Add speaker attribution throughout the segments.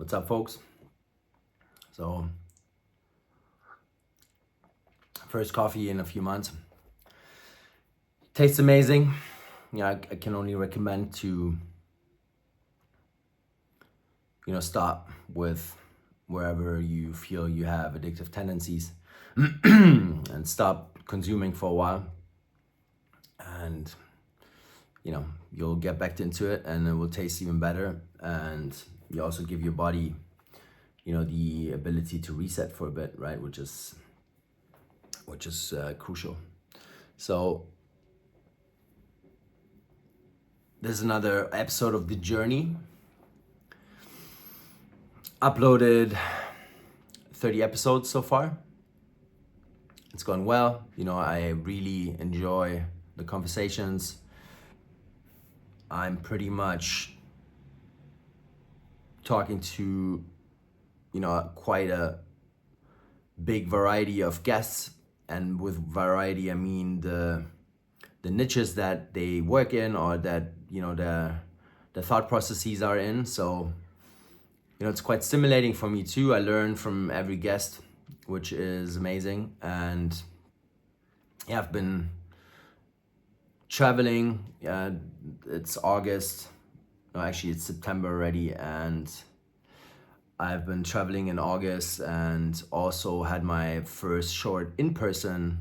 Speaker 1: What's up, folks? So, first coffee in a few months. Tastes amazing. Yeah, I can only recommend to, stop with wherever you feel you have addictive tendencies and stop consuming for a while. And, you'll get back into it and it will taste even better. And you also give your body, the ability to reset for a bit, right? Which is crucial. So there's another episode of The Journey. Uploaded 30 episodes so far. It's gone well. I really enjoy the conversations. I'm pretty much talking to, quite a big variety of guests. And with variety, I mean the niches that they work in or that, the thought processes are in. So, it's quite stimulating for me too. I learn from every guest, which is amazing. And yeah, I've been traveling. It's August. No, actually, it's September already. And I've been traveling in August and also had my first short in-person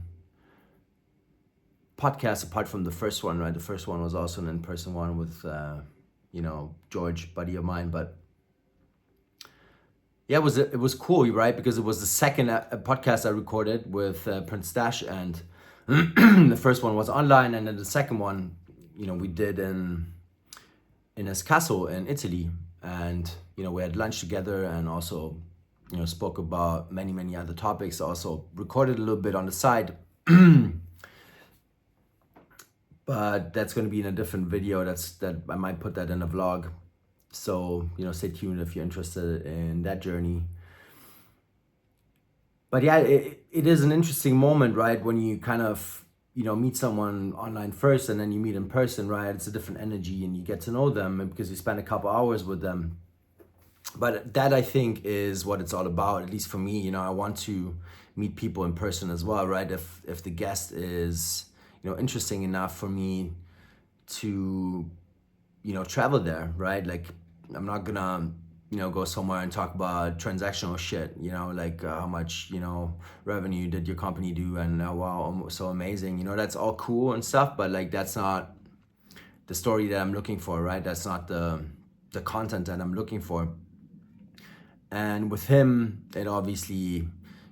Speaker 1: podcast apart from the first one, right? The first one was also an in-person one with, George, buddy of mine. But yeah, it was cool, right? Because it was the second podcast I recorded with Prince Dash, and the first one was online, and then the second one, we did in his castle in Italy, and we had lunch together, and also spoke about many other topics. Also recorded a little bit on the side, but that's going to be in a different video. That I might put that in a vlog. So, stay tuned if you're interested in that journey. But yeah, it is an interesting moment, right? When you kind of, meet someone online first and then you meet in person, right? It's a different energy and you get to know them because you spend a couple hours with them. But that, I think, is what it's all about, at least for me. I want to meet people in person as well, right? If the guest is, interesting enough for me to travel there, right? Like, I'm not gonna, go somewhere and talk about transactional shit, like how much, revenue did your company do, and wow, so amazing, that's all cool and stuff, but like, that's not the story that I'm looking for, right? That's not the content that I'm looking for. And with him, it obviously,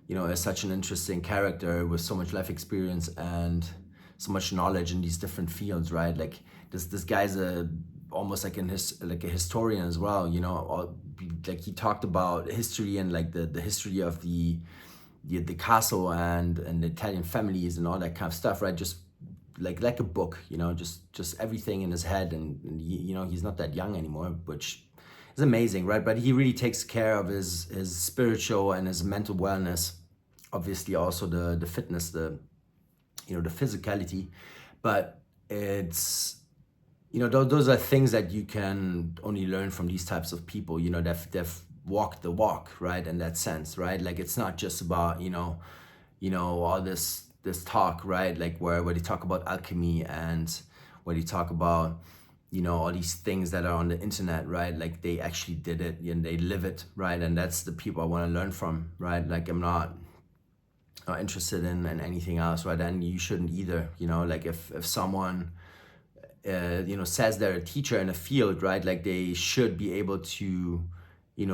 Speaker 1: is such an interesting character with so much life experience and so much knowledge in these different fields, right? Like this guy's almost like a historian as well, like he talked about history and like the history of the castle and the Italian families and all that kind of stuff, right? Just like a book, just everything in his head, and he's not that young anymore, which is amazing, right? But he really takes care of his spiritual and his mental wellness, obviously also the fitness, the physicality, but it's those are things that you can only learn from these types of people, they've walked the walk, right? In that sense, right? Like, it's not just about all this talk, right? Like where they talk about alchemy and where they talk about all these things that are on the internet, right? Like, they actually did it and they live it, right? And that's the people I want to learn from, right? Like, I'm not interested in anything else, right? And you shouldn't either. Like, if someone says they're a teacher in a field, right? Like, they should be able to,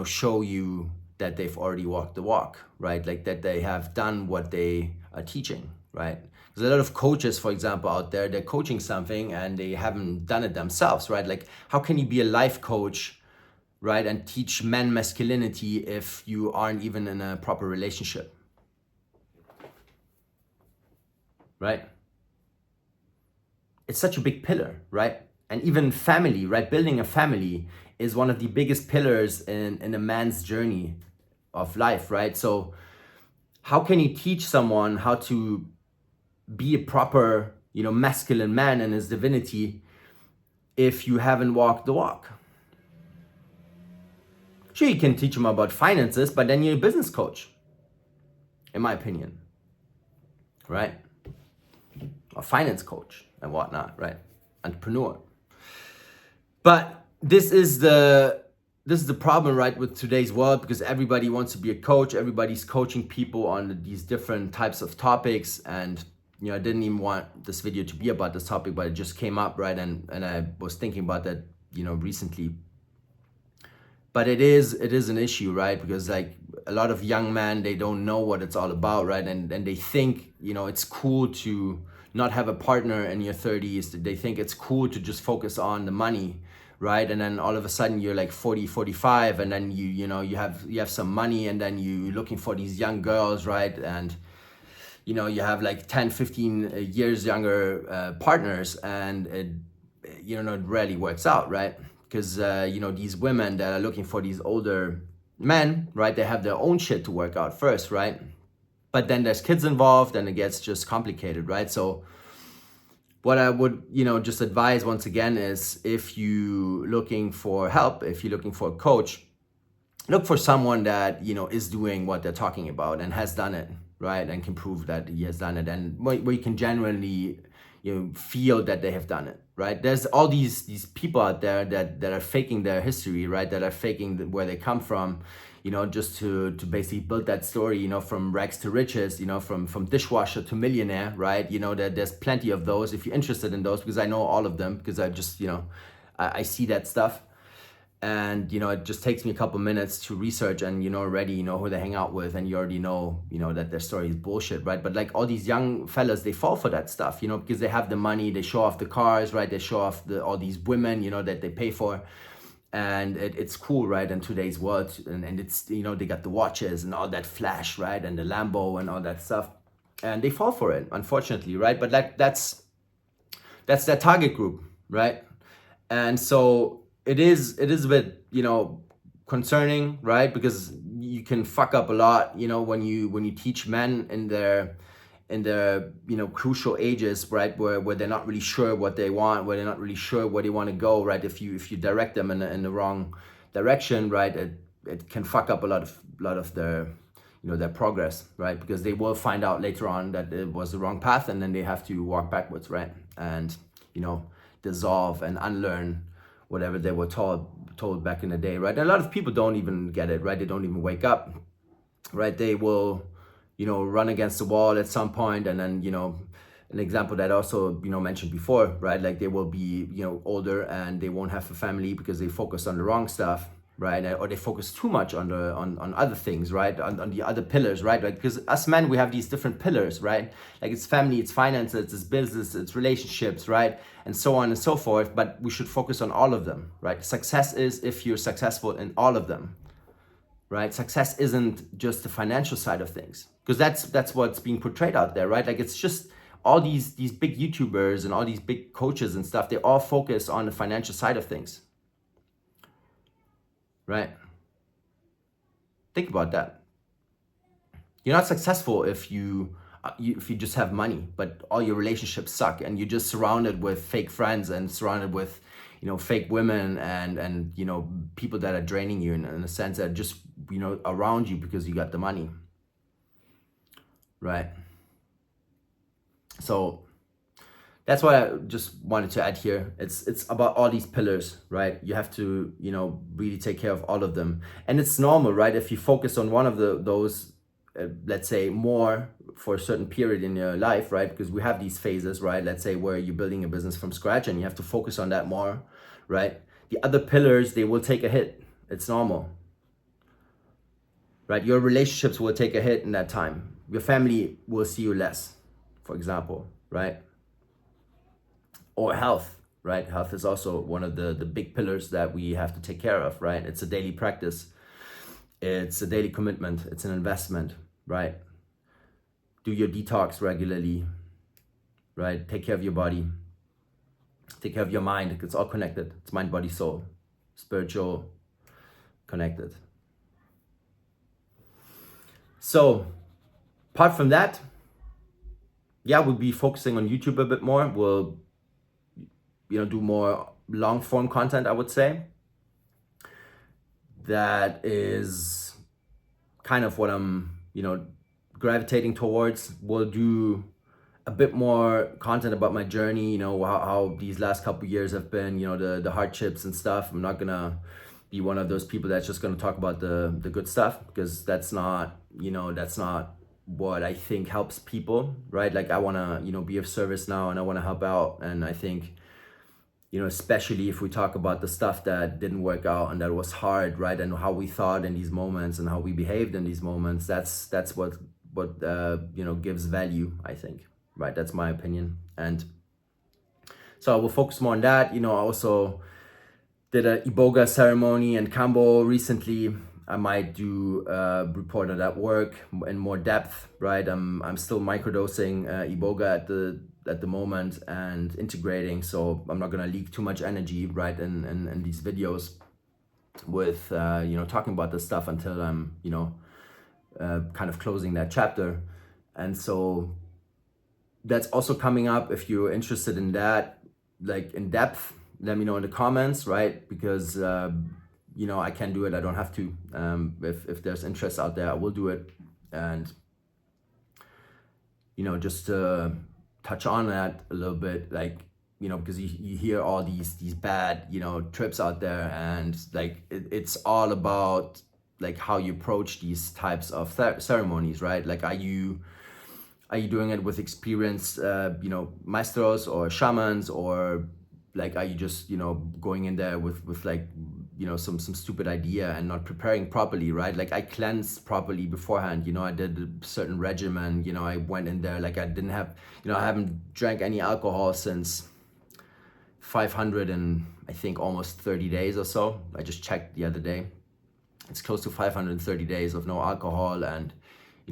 Speaker 1: show you that they've already walked the walk, right? Like, that they have done what they are teaching, right? There's a lot of coaches, for example, out there, they're coaching something and they haven't done it themselves, right? Like, how can you be a life coach, right, and teach men masculinity if you aren't even in a proper relationship, right? It's such a big pillar, right? And even family, right? Building a family is one of the biggest pillars in a man's journey of life, right? So how can you teach someone how to be a proper, masculine man in his divinity if you haven't walked the walk? Sure, you can teach them about finances, but then you're a business coach, in my opinion, right? A finance coach and whatnot, right? Entrepreneur. But this is the problem, right, with today's world, because everybody wants to be a coach. Everybody's coaching people on these different types of topics. And I didn't even want this video to be about this topic, but it just came up, right? And I was thinking about that, recently. But it is an issue, right? Because like a lot of young men, they don't know what it's all about, right? And they think, it's cool to not have a partner in your 30s. They think it's cool to just focus on the money, right? And then all of a sudden you're like 40, 45, and then you have some money, and then you're looking for these young girls, right? And you have like 10, 15 years younger partners, and it rarely works out, right? Because these women that are looking for these older men, right, they have their own shit to work out first, right? But then there's kids involved, and it gets just complicated, right? So what I would just advise once again is, if you looking for help, if you're looking for a coach, look for someone that is doing what they're talking about and has done it, right? And can prove that he has done it, and where you can genuinely feel that they have done it, right? There's all these people out there that are faking their history, right? That are faking where they come from, just to basically build that story, from rags to riches, from dishwasher to millionaire, right? There's plenty of those. If you're interested in those, because I know all of them, because I just I see that stuff. And it just takes me a couple minutes to research, and already who they hang out with, and you already know that their story is bullshit, right? But like all these young fellas, they fall for that stuff, because they have the money, they show off the cars, right? They show off all these women, that they pay for, and it's cool, right? In today's world, and it's they got the watches and all that flash, right? And the Lambo and all that stuff, and they fall for it, unfortunately, right? But like that's their target group, right? And so it is a bit concerning, right? Because you can fuck up a lot when you teach men in their crucial ages, right, where they're not really sure what they want, where they're not really sure where they want to go, right? If you direct them in the wrong direction, right, it can fuck up a lot of their their progress, right? Because they will find out later on that it was the wrong path, and then they have to walk backwards, right? And dissolve and unlearn whatever they were told back in the day, right? And a lot of people don't even get it, right? They don't even wake up, right? They will run against the wall at some point, and then an example that I also mentioned before, right? Like they will be older, and they won't have a family because they focus on the wrong stuff, right? Or they focus too much on other things, right? On the other pillars, right? Because us men, we have these different pillars, right? Like it's family, it's finances, it's business, it's relationships, right? And so on and so forth. But we should focus on all of them, right? Success is if you're successful in all of them, right? Success isn't just the financial side of things, because that's what's being portrayed out there, right? Like it's just all these big YouTubers and all these big coaches and stuff, they all focus on the financial side of things, right? Think about that. You're not successful if you just have money, but all your relationships suck, and you're just surrounded with fake friends, and surrounded with fake women, and people that are draining you in a sense, that just around you because you got the money, right? So that's what I just wanted to add here. It's about all these pillars, right? You have to really take care of all of them, and it's normal, right? If you focus on one of those, let's say more for a certain period in your life, right? Because we have these phases, right? Let's say where you're building a business from scratch, and you have to focus on that more, right? The other pillars, they will take a hit. It's normal, right? Your relationships will take a hit in that time. Your family will see you less, for example, right? Or health, right? Health is also one of the big pillars that we have to take care of, right? It's a daily practice. It's a daily commitment. It's an investment, right? Do your detox regularly, right? Take care of your body. Take care of your mind. It's all connected. It's mind, body, soul, spiritual, connected. So apart from that, yeah, we'll be focusing on YouTube a bit more. We'll do more long form content, I would say. that is kind of what I'm, gravitating towards. We'll do a bit more content about my journey, how these last couple years have been, the hardships and stuff. I'm not gonna be one of those people that's just gonna talk about the good stuff, because that's not what I think helps people, right? Like I wanna, be of service now, and I wanna help out. And I think, especially if we talk about the stuff that didn't work out and that was hard, right? And how we thought in these moments and how we behaved in these moments, that's what gives value, I think, right? That's my opinion. And so I will focus more on that. I also did a Iboga ceremony in Cambo recently. I might do a report on that work in more depth, right? I'm still microdosing Iboga at the moment and integrating, so I'm not gonna leak too much energy, right, in these videos with talking about this stuff until I'm kind of closing that chapter. And so that's also coming up. If you're interested in that, like in depth, let me know in the comments, right? Because I can do it. I don't have to. If there's interest out there, I will do it. And just to touch on that a little bit, like because you hear all these bad trips out there, and like it's all about like how you approach these types of ceremonies, right? Like are you doing it with experienced maestros or shamans, or like are you just going in there with like some stupid idea and not preparing properly, right? Like I cleansed properly beforehand. I did a certain regimen. I went in there like I didn't have I haven't drank any alcohol since 500 and I think almost 30 days or so. I just checked the other day. It's close to 530 days of no alcohol, and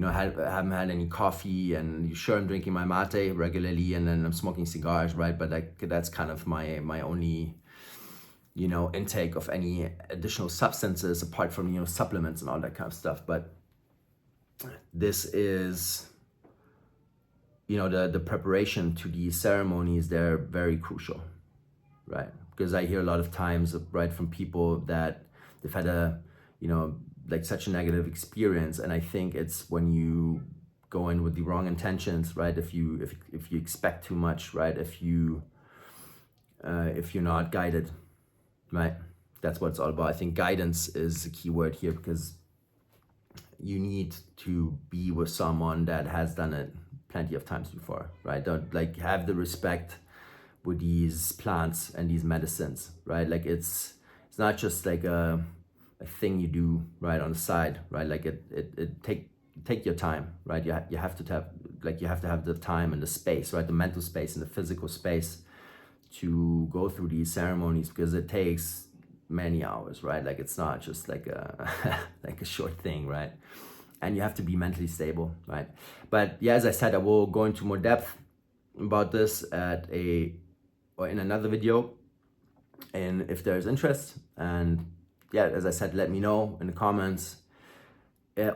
Speaker 1: I haven't had any coffee, and sure I'm drinking my mate regularly, and then I'm smoking cigars, right? But like that's kind of my only intake of any additional substances apart from supplements and all that kind of stuff. But this is the preparation to these ceremonies. They're very crucial, right? Because I hear a lot of times, right, from people that they've had a like such a negative experience, and I think it's when you go in with the wrong intentions, right? If you expect too much, right? If you're not guided, right? That's what it's all about. I think guidance is the key word here, because you need to be with someone that has done it plenty of times before, right? Don't like have the respect with these plants and these medicines, right? Like it's not just like a thing you do right on the side, right? Like it take your time, right? You have to have the time and the space, right? The mental space and the physical space to go through these ceremonies, because it takes many hours, right? Like it's not just like a like a short thing, right? And you have to be mentally stable, right? But yeah, as I said, I will go into more depth about this in another video, and if there's interest. And yeah, as I said, let me know in the comments.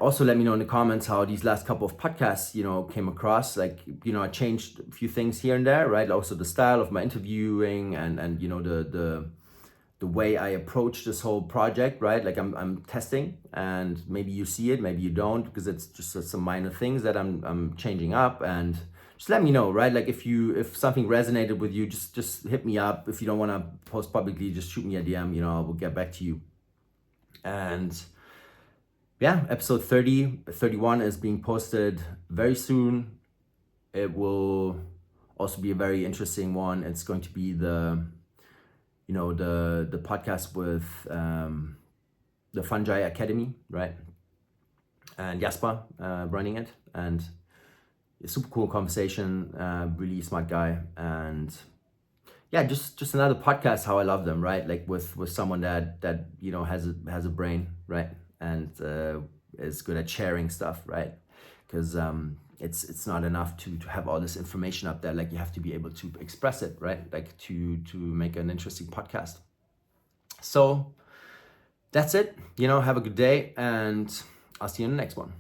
Speaker 1: Also, let me know in the comments how these last couple of podcasts, came across. Like, I changed a few things here and there, right? Also the style of my interviewing and the way I approach this whole project, right? Like I'm testing, and maybe you see it, maybe you don't, because it's just some minor things that I'm changing up. And just let me know, right? Like if something resonated with you, just hit me up. If you don't want to post publicly, just shoot me a DM, I will get back to you. And yeah, episode 31 is being posted very soon. It will also be a very interesting one. It's going to be the podcast with the Fungi Academy, right? And Jasper running it, and a super cool conversation, really smart guy. And yeah, just another podcast, how I love them, right? Like with someone that has a brain, right? And is good at sharing stuff, right? Because it's not enough to have all this information up there. Like you have to be able to express it, right? Like to make an interesting podcast. So that's it. Have a good day, and I'll see you in the next one.